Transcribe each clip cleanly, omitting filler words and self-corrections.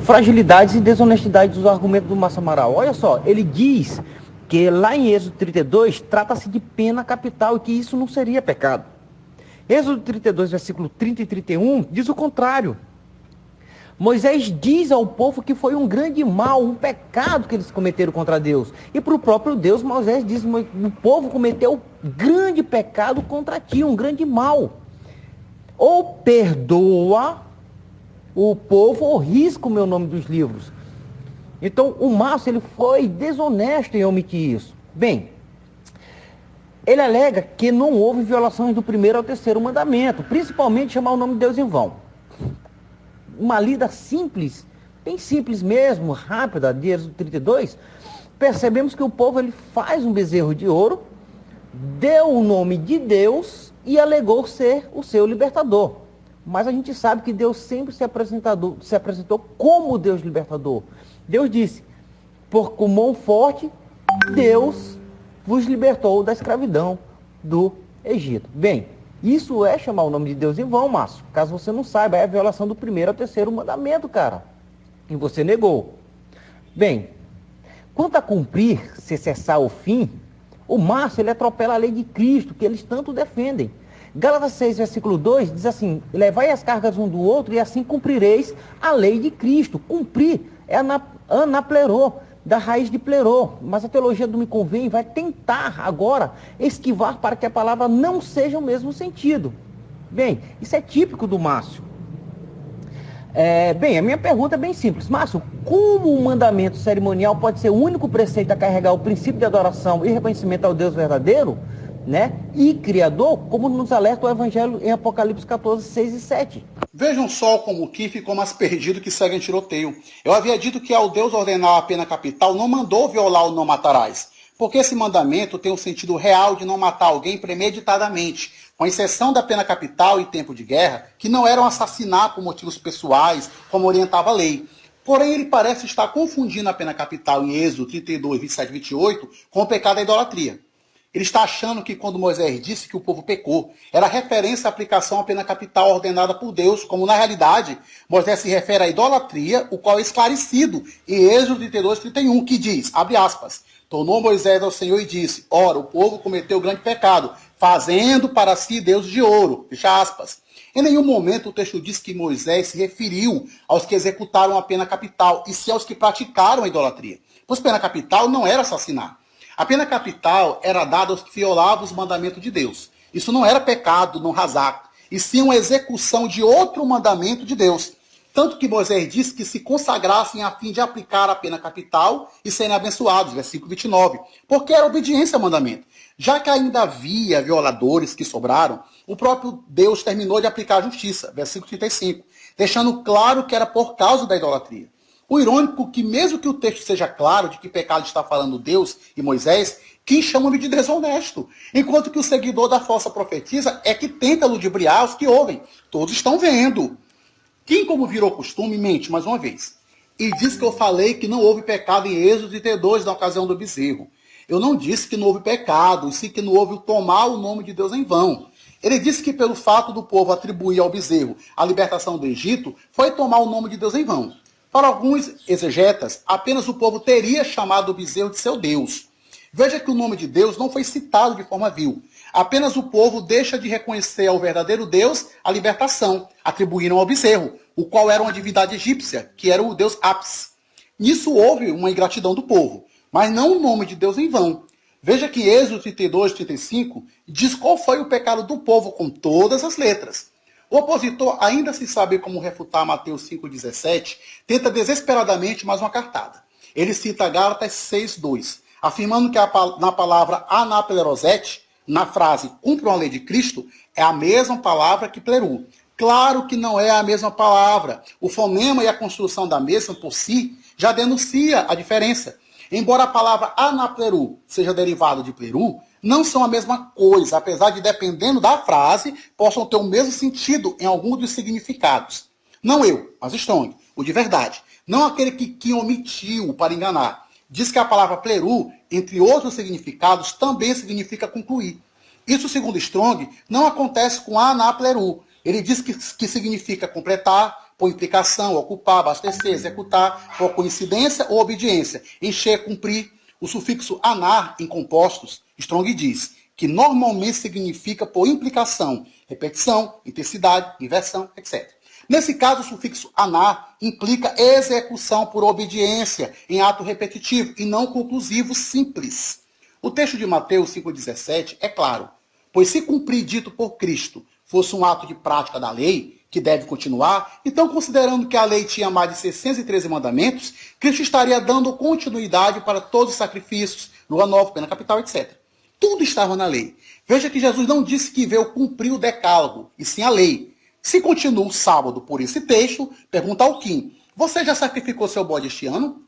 fragilidades e desonestidades dos argumentos do Márcio Amaral. Olha só, ele diz que lá em Êxodo 32 trata-se de pena capital e que isso não seria pecado. Êxodo 32, versículo 30 e 31 diz o contrário. Moisés diz ao povo que foi um grande mal, um pecado que eles cometeram contra Deus. E para o próprio Deus, Moisés diz: o povo cometeu grande pecado contra ti, um grande mal. Ou perdoa o povo ou risca o meu nome dos livros. Então o Márcio, ele foi desonesto em omitir isso. Bem, ele alega que não houve violações do primeiro ao terceiro mandamento, principalmente chamar o nome de Deus em vão. Uma lida simples, bem simples mesmo, rápida, de Êxodo 32, percebemos que o povo ele faz um bezerro de ouro, deu o nome de Deus e alegou ser o seu libertador. Mas a gente sabe que Deus sempre se apresentou como Deus libertador. Deus disse: por com mão forte, Deus vos libertou da escravidão do Egito. Bem, isso é chamar o nome de Deus em vão, Márcio. Caso você não saiba, é a violação do primeiro ao terceiro mandamento, cara. E você negou. Bem, quanto a cumprir, se cessar o fim, o Márcio, ele atropela a lei de Cristo, que eles tanto defendem. Gálatas 6, versículo 2, diz assim: levai as cargas um do outro e assim cumprireis a lei de Cristo. Cumprir é anaplerô, da raiz de plerô. Mas a teologia do me convém vai tentar agora esquivar para que a palavra não seja o mesmo sentido. Bem, isso é típico do Márcio. Bem, a minha pergunta é bem simples. Márcio, como o mandamento cerimonial pode ser o único preceito a carregar o princípio de adoração e reconhecimento ao Deus verdadeiro, né, e Criador, como nos alerta o Evangelho em Apocalipse 14, 6 e 7? Vejam só como o que ficou mais perdido que segue em tiroteio. Eu havia dito que ao Deus ordenar a pena capital, não mandou violar o não matarás. Porque esse mandamento tem o sentido real de não matar alguém premeditadamente, com exceção da pena capital em tempo de guerra, que não era um assassinato por motivos pessoais, como orientava a lei. Porém, ele parece estar confundindo a pena capital em Êxodo 32, 27 e 28 com o pecado da idolatria. Ele está achando que quando Moisés disse que o povo pecou, era referência à aplicação à pena capital ordenada por Deus, como na realidade Moisés se refere à idolatria, o qual é esclarecido em Êxodo 32, 31, que diz, abre aspas, tornou Moisés ao Senhor e disse, ora, o povo cometeu grande pecado, fazendo para si deuses de ouro, fecha aspas. Em nenhum momento o texto diz que Moisés se referiu aos que executaram a pena capital, e sim aos que praticaram a idolatria. Pois pena capital não era assassinar. A pena capital era dada aos que violavam os mandamentos de Deus. Isso não era pecado, não razak, e sim uma execução de outro mandamento de Deus. Tanto que Moisés disse que se consagrassem a fim de aplicar a pena capital e serem abençoados, versículo 29, porque era obediência ao mandamento. Já que ainda havia violadores que sobraram, o próprio Deus terminou de aplicar a justiça, versículo 35, deixando claro que era por causa da idolatria. O irônico é que, mesmo que o texto seja claro de que pecado está falando Deus e Moisés, quem chama-me de desonesto, enquanto que o seguidor da falsa profetisa é que tenta ludibriar os que ouvem. Todos estão vendo. Quem, como virou costume, mente mais uma vez. E diz que eu falei que não houve pecado em Êxodo 32 na ocasião do bezerro. Eu não disse que não houve pecado, e sim que não houve o tomar o nome de Deus em vão. Ele disse que pelo fato do povo atribuir ao bezerro a libertação do Egito, foi tomar o nome de Deus em vão. Para alguns exegetas, apenas o povo teria chamado o bezerro de seu Deus. Veja que o nome de Deus não foi citado de forma vil. Apenas o povo deixa de reconhecer ao verdadeiro Deus a libertação. Atribuíram ao bezerro, o qual era uma divindade egípcia, que era o deus Apis. Nisso houve uma ingratidão do povo, mas não o nome de Deus em vão. Veja que Êxodo 32, 35 diz qual foi o pecado do povo com todas as letras. O opositor, ainda sem saber como refutar Mateus 5,17, tenta desesperadamente mais uma cartada. Ele cita Gálatas 6,2, afirmando que na palavra anaplerosete, na frase cumpram a lei de Cristo, é a mesma palavra que pleru. Claro que não é a mesma palavra. O fonema e a construção da mesma por si já denuncia a diferença. Embora a palavra anapleru seja derivada de pleru, não são a mesma coisa, apesar de, dependendo da frase, possam ter o mesmo sentido em alguns dos significados. Não eu, mas Strong, o de verdade. Não aquele que omitiu para enganar. Diz que a palavra pleru, entre outros significados, também significa concluir. Isso, segundo Strong, não acontece com anapleru. Ele diz que significa completar, por implicação, ocupar, abastecer, executar, por coincidência ou obediência, encher, cumprir. O sufixo anar em compostos, Strong diz, que normalmente significa por implicação, repetição, intensidade, inversão, etc. Nesse caso, o sufixo anar implica execução por obediência em ato repetitivo e não conclusivo simples. O texto de Mateus 5,17 é claro, pois se cumprir dito por Cristo fosse um ato de prática da lei, que deve continuar, então considerando que a lei tinha mais de 613 mandamentos, Cristo estaria dando continuidade para todos os sacrifícios, lua nova, pena capital, etc. Tudo estava na lei. Veja que Jesus não disse que veio cumprir o decálogo, e sim a lei. Se continua o sábado por esse texto, pergunta ao Kim, você já sacrificou seu bode este ano?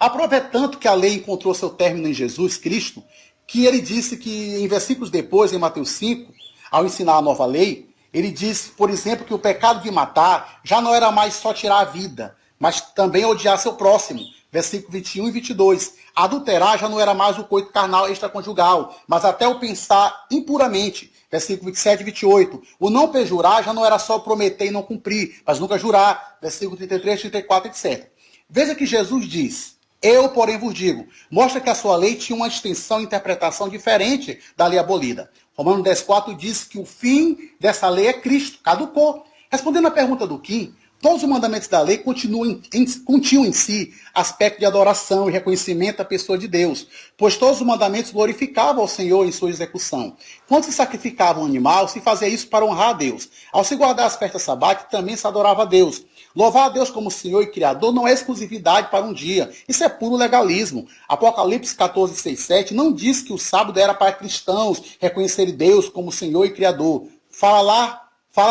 Aproveitando que a lei encontrou seu término em Jesus Cristo, que ele disse que em versículos depois, em Mateus 5, ao ensinar a nova lei, ele disse, por exemplo, que o pecado de matar já não era mais só tirar a vida, mas também odiar seu próximo. Versículo 21 e 22. Adulterar já não era mais o coito carnal extraconjugal, mas até o pensar impuramente. Versículo 27 e 28. O não perjurar já não era só prometer e não cumprir, mas nunca jurar. Versículo 33, 34, etc. Veja que Jesus diz, eu, porém, vos digo, mostra que a sua lei tinha uma extensão e interpretação diferente da lei abolida. Romanos 10,4 diz que o fim dessa lei é Cristo, caducou. Respondendo à pergunta do Kim, todos os mandamentos da lei continham em si aspecto de adoração e reconhecimento da pessoa de Deus, pois todos os mandamentos glorificavam ao Senhor em sua execução. Quando se sacrificava um animal, se fazia isso para honrar a Deus. Ao se guardar as festas sabáticas, também se adorava a Deus. Louvar a Deus como Senhor e Criador não é exclusividade para um dia. Isso é puro legalismo. Apocalipse 14, 6, 7 não diz que o sábado era para cristãos reconhecerem Deus como Senhor e Criador. Fala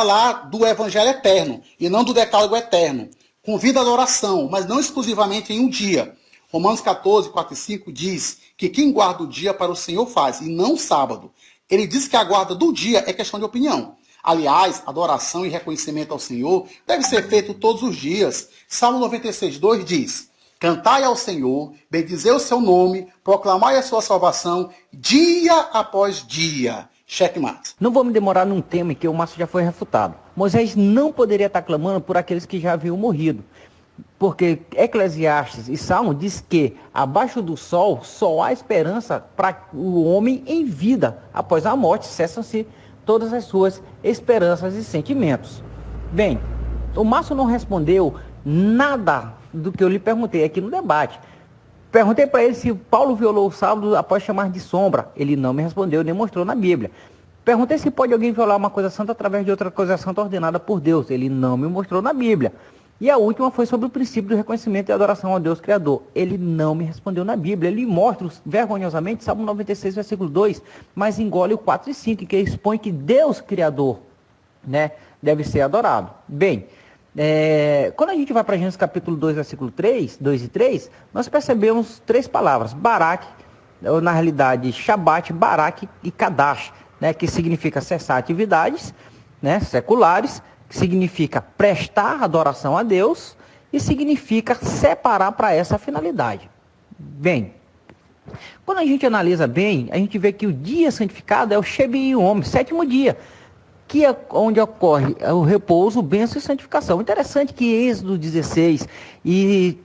lá do Evangelho eterno e não do decálogo eterno. Convida a adoração, mas não exclusivamente em um dia. Romanos 14, 4 e 5 diz que quem guarda o dia para o Senhor faz, e não o sábado. Ele diz que a guarda do dia é questão de opinião. Aliás, adoração e reconhecimento ao Senhor deve ser feito todos os dias. Salmo 96, 2 diz, cantai ao Senhor, bendizei o seu nome, proclamai a sua salvação, dia após dia. Checkmate. Não vou me demorar num tema em que o Márcio já foi refutado. Moisés não poderia estar clamando por aqueles que já haviam morrido. Porque Eclesiastes e Salmo diz que abaixo do sol só há esperança para o homem em vida. Após a morte cessam-se todas as suas esperanças e sentimentos. Bem, o Márcio não respondeu nada do que eu lhe perguntei aqui no debate. Perguntei para ele se Paulo violou o sábado após chamar de sombra. Ele não me respondeu, nem mostrou na Bíblia. Perguntei se pode alguém violar uma coisa santa através de outra coisa santa ordenada por Deus. Ele não me mostrou na Bíblia. E a última foi sobre o princípio do reconhecimento e adoração ao Deus Criador. Ele não me respondeu na Bíblia. Ele mostra vergonhosamente, Salmo 96, versículo 2, mas engole o 4 e 5, que expõe que Deus Criador, né, deve ser adorado. Bem, quando a gente vai para Gênesis capítulo 2, versículo 3, 2 e 3, nós percebemos três palavras, Barak, ou na realidade Shabat, Barak e Kadash, né, que significa cessar atividades, né, seculares, que significa prestar adoração a Deus e significa separar para essa finalidade. Bem, quando a gente analisa bem, a gente vê que o dia santificado é o Shebi Yom, sétimo dia, que é onde ocorre o repouso, bênção e santificação. Interessante que Êxodo 16 e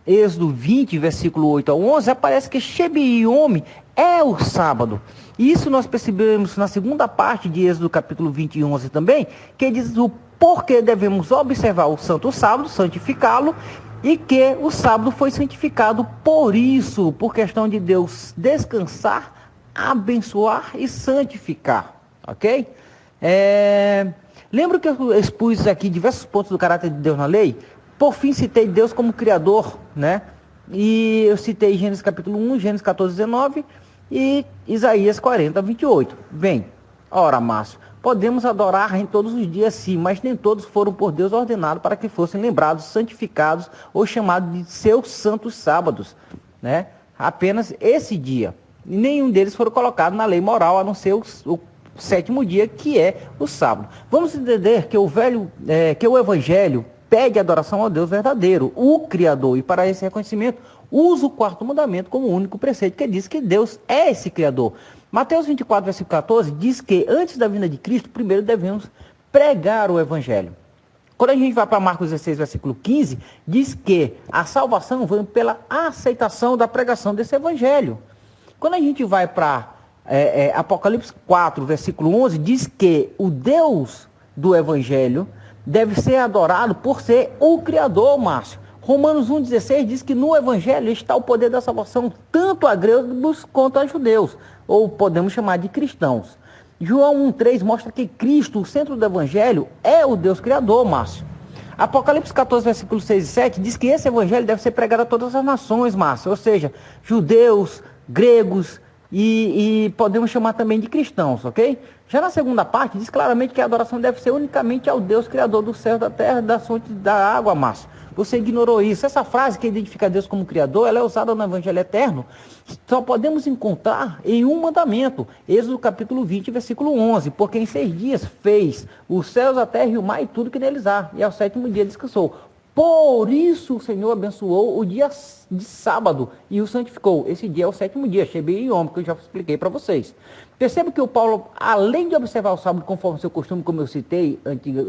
Êxodo 20, versículo 8 a 11, aparece que Shebi Yom é o sábado. Isso nós percebemos na segunda parte de Êxodo capítulo 20 e 11 também, que diz o porquê devemos observar o santo sábado, santificá-lo, e que o sábado foi santificado por isso, por questão de Deus descansar, abençoar e santificar, ok? Lembro que eu expus aqui diversos pontos do caráter de Deus na lei. Por fim citei Deus como Criador, né? E eu citei Gênesis capítulo 1, Gênesis 14, 19 e Isaías 40, 28. Bem, ora, Márcio, podemos adorar em todos os dias sim, mas nem todos foram por Deus ordenados para que fossem lembrados, santificados ou chamados de seus santos sábados, né? Apenas esse dia. E nenhum deles foram colocados na lei moral, a não ser o sétimo dia, que é o sábado. Vamos entender que o Evangelho pede adoração ao Deus verdadeiro, o Criador, e para esse reconhecimento usa o quarto mandamento como único preceito, que diz que Deus é esse Criador. Mateus 24, versículo 14, diz que antes da vinda de Cristo, primeiro devemos pregar o Evangelho. Quando a gente vai para Marcos 16, versículo 15, diz que a salvação vem pela aceitação da pregação desse evangelho. Quando a gente vai para Apocalipse 4, versículo 11, diz que o Deus do evangelho deve ser adorado por ser o Criador, Márcio. Romanos 1,16 diz que no evangelho está o poder da salvação tanto a gregos quanto a judeus, ou podemos chamar de cristãos. João 1,3 mostra que Cristo, o centro do evangelho, é o Deus Criador, Márcio. Apocalipse 14, versículos 6 e 7 diz que esse evangelho deve ser pregado a todas as nações, Márcio, ou seja, judeus, gregos e podemos chamar também de cristãos, ok? Já na segunda parte diz claramente que a adoração deve ser unicamente ao Deus Criador do céu, da terra, da fonte da água, Márcio. Você ignorou isso. Essa frase que identifica Deus como Criador, ela é usada no Evangelho Eterno. Só podemos encontrar em um mandamento. Êxodo capítulo 20, versículo 11. Porque em 6 dias fez os céus, a terra e o mar e tudo que neles há. E ao 7º dia descansou. Por isso o Senhor abençoou o dia de sábado e o santificou. Esse dia é o 7º dia, Shebei Yom, que eu já expliquei para vocês. Perceba que o Paulo, além de observar o sábado conforme seu costume, como eu citei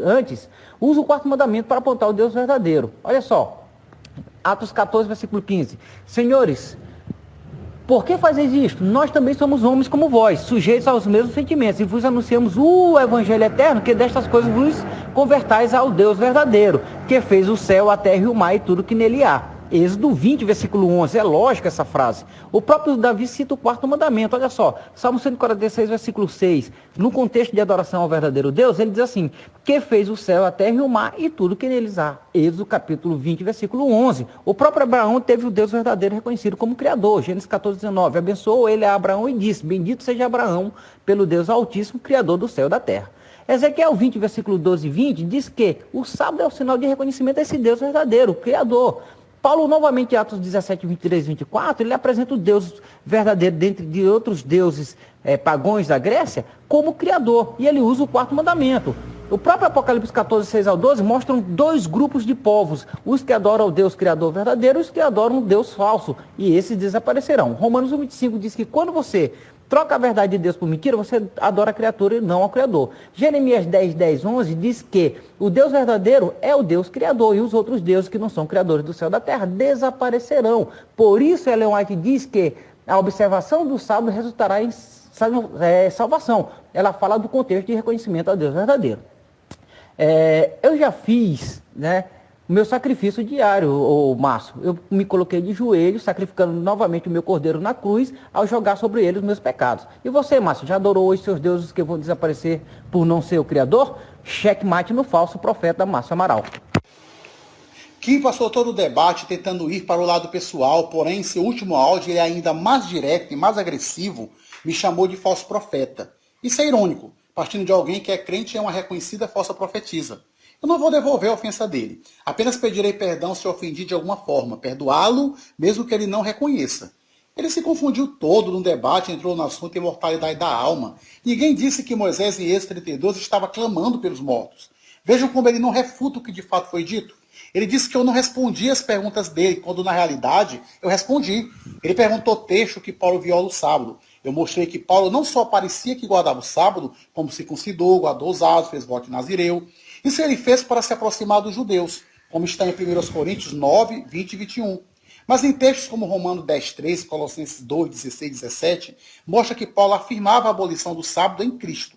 antes, usa o 4º mandamento para apontar o Deus verdadeiro. Olha só, Atos 14, versículo 15. Senhores, por que fazeis isto? Nós também somos homens como vós, sujeitos aos mesmos sentimentos, e vos anunciamos o Evangelho Eterno, que destas coisas vos convertais ao Deus verdadeiro, que fez o céu, a terra e o mar e tudo que nele há. Êxodo 20, versículo 11, é lógico essa frase. O próprio Davi cita o 4º mandamento, olha só, Salmo 146, versículo 6, no contexto de adoração ao verdadeiro Deus, ele diz assim, que fez o céu, a terra e o mar e tudo que neles há. Êxodo capítulo 20, versículo 11. O próprio Abraão teve o Deus verdadeiro reconhecido como Criador, Gênesis 14, 19, abençoou ele a Abraão e disse, bendito seja Abraão pelo Deus Altíssimo, Criador do céu e da terra. Ezequiel 20, versículo 12 e 20, diz que o sábado é o sinal de reconhecimento desse Deus verdadeiro, o Criador. Paulo, novamente, em Atos 17, 23 e 24, ele apresenta o Deus verdadeiro, dentre de outros deuses pagãos da Grécia, como Criador. E ele usa o 4º mandamento. O próprio Apocalipse 14, 6 ao 12 mostram 2 grupos de povos. Os que adoram o Deus Criador verdadeiro e os que adoram o Deus falso. E esses desaparecerão. Romanos 1, 25 diz que quando você troca a verdade de Deus por mentira, você adora a criatura e não ao Criador. Jeremias 10, 10, 11 diz que o Deus verdadeiro é o Deus Criador e os outros deuses que não são criadores do céu e da terra desaparecerão. Por isso, Ellen White diz que a observação do sábado resultará em salvação. Ela fala do contexto de reconhecimento ao Deus verdadeiro. Eu já fiz, o meu sacrifício diário, Márcio. Eu me coloquei de joelhos, sacrificando novamente o meu cordeiro na cruz, ao jogar sobre ele os meus pecados. E você, Márcio, já adorou os seus deuses que vão desaparecer por não ser o Criador? Checkmate no falso profeta Márcio Amaral. Kim passou todo o debate tentando ir para o lado pessoal, porém, em seu último áudio, ele é ainda mais direto e mais agressivo, me chamou de falso profeta. Isso é irônico, partindo de alguém que é crente e é uma reconhecida falsa profetisa. Eu não vou devolver a ofensa dele. Apenas pedirei perdão se ofendi de alguma forma. Perdoá-lo, mesmo que ele não reconheça. Ele se confundiu todo no debate, entrou no assunto imortalidade da alma. Ninguém disse que Moisés em Êxodo 32 estava clamando pelos mortos. Vejam como ele não refuta o que de fato foi dito. Ele disse que eu não respondi as perguntas dele, quando na realidade eu respondi. Ele perguntou texto que Paulo viola o sábado. Eu mostrei que Paulo não só parecia que guardava o sábado, como circuncidou, guardou os atos, fez voto de Nazireu. Isso ele fez para se aproximar dos judeus, como está em 1 Coríntios 9, 20 e 21. Mas em textos como Romanos 10, 3, Colossenses 2, 16 e 17, mostra que Paulo afirmava a abolição do sábado em Cristo.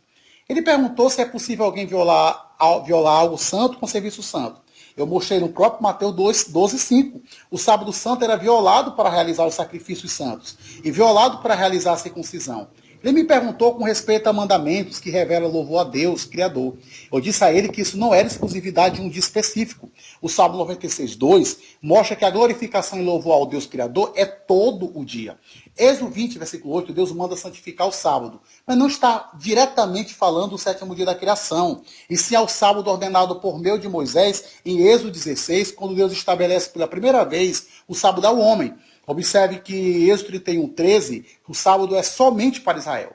Ele perguntou se é possível alguém violar algo santo com serviço santo. Eu mostrei no próprio Mateus 12, 5. O sábado santo era violado para realizar os sacrifícios santos e violado para realizar a circuncisão. Ele me perguntou com respeito a mandamentos que revelam louvor a Deus, Criador. Eu disse a ele que isso não era exclusividade de um dia específico. O Salmo 96, 2 mostra que a glorificação e louvor ao Deus Criador é todo o dia. Êxodo 20, versículo 8, Deus manda santificar o sábado. Mas não está diretamente falando do 7º dia da criação. E sim ao sábado ordenado por meio de Moisés em Êxodo 16, quando Deus estabelece pela primeira vez o sábado ao homem. Observe que Êxodo 31, 13, o sábado é somente para Israel.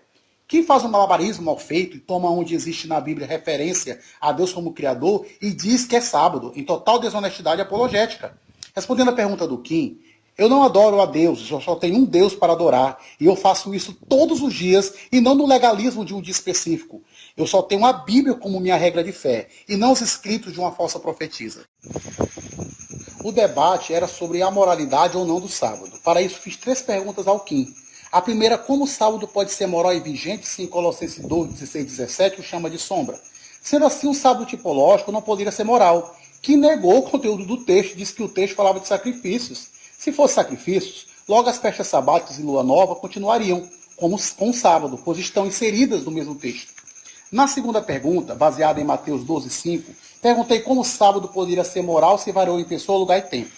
Quem faz um malabarismo mal feito e toma onde existe na Bíblia referência a Deus como Criador e diz que é sábado, em total desonestidade apologética. Respondendo à pergunta do Kim, Eu não adoro a Deus, eu só tenho um Deus para adorar. E eu faço isso todos os dias e não no legalismo de um dia específico. Eu só tenho a Bíblia como minha regra de fé e não os escritos de uma falsa profetisa. O debate era sobre a moralidade ou não do sábado. Para isso, fiz 3 perguntas ao Kim. A primeira, como o sábado pode ser moral e vigente se em Colossenses 2, 16 e 17 o chama de sombra? Sendo assim, um sábado tipológico não poderia ser moral. Kim negou o conteúdo do texto, disse que o texto falava de sacrifícios. Se fosse sacrifícios, logo as festas sabáticas e lua nova continuariam com o sábado, pois estão inseridas no mesmo texto. Na segunda pergunta, baseada em Mateus 12:5, perguntei como o sábado poderia ser moral se variou em pessoa, lugar e tempo.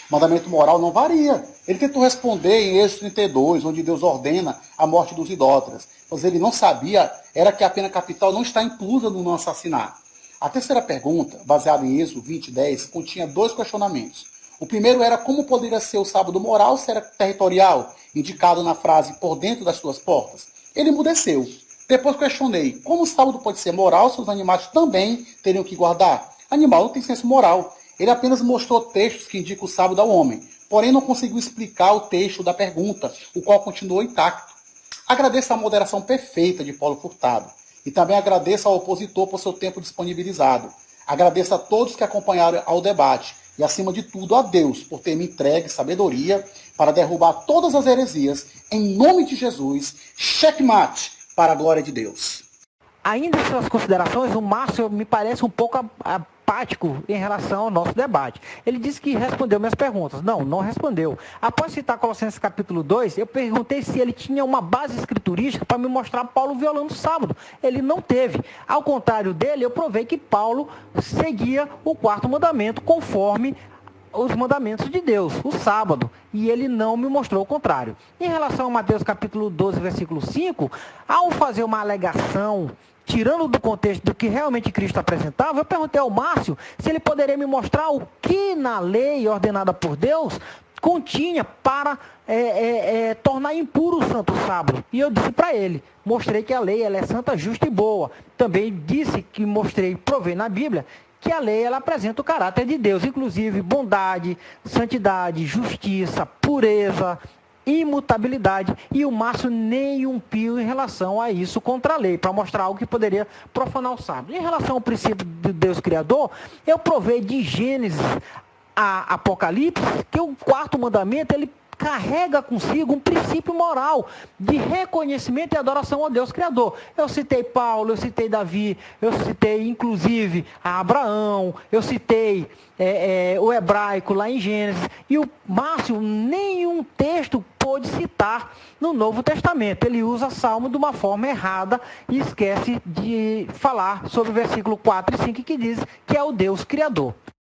O mandamento moral não varia. Ele tentou responder em Êxodo 32, onde Deus ordena a morte dos idólatras. Mas ele não sabia era que a pena capital não está inclusa no não assassinar. A terceira pergunta, baseada em Êxodo 20:10, continha 2 questionamentos. O primeiro era como poderia ser o sábado moral se era territorial, indicado na frase por dentro das suas portas. Ele emudeceu. Depois questionei, como o sábado pode ser moral se os animais também teriam que guardar? Animal não tem senso moral. Ele apenas mostrou textos que indicam o sábado ao homem, porém não conseguiu explicar o texto da pergunta, o qual continuou intacto. Agradeço a moderação perfeita de Paulo Furtado. E também agradeço ao opositor por seu tempo disponibilizado. Agradeço a todos que acompanharam ao debate. E, acima de tudo, a Deus por ter me entregue sabedoria para derrubar todas as heresias. Em nome de Jesus, checkmate para a glória de Deus. Ainda em suas considerações, o Márcio me parece um pouco apático em relação ao nosso debate. Ele disse que respondeu minhas perguntas. Não respondeu. Após citar Colossenses capítulo 2, eu perguntei se ele tinha uma base escriturística para me mostrar Paulo violando o sábado. Ele não teve. Ao contrário dele, eu provei que Paulo seguia o 4º mandamento conforme os mandamentos de Deus, o sábado, e ele não me mostrou o contrário. Em relação a Mateus capítulo 12, versículo 5, ao fazer uma alegação, tirando do contexto do que realmente Cristo apresentava, eu perguntei ao Márcio se ele poderia me mostrar o que na lei ordenada por Deus continha para tornar impuro o santo sábado. E eu disse para ele, mostrei que a lei ela é santa, justa e boa. Também disse que provei na Bíblia, que a lei ela apresenta o caráter de Deus, inclusive bondade, santidade, justiça, pureza, imutabilidade, e o Márcio nem um pio em relação a isso contra a lei, para mostrar algo que poderia profanar o sábado. Em relação ao princípio de Deus Criador, eu provei de Gênesis a Apocalipse que o 4º mandamento ele carrega consigo um princípio moral de reconhecimento e adoração ao Deus Criador. Eu citei Paulo, eu citei Davi, eu citei inclusive a Abraão, eu citei o hebraico lá em Gênesis, e o Márcio nenhum texto pôde citar no Novo Testamento. Ele usa Salmo de uma forma errada e esquece de falar sobre o versículo 4 e 5 que diz que é o Deus Criador.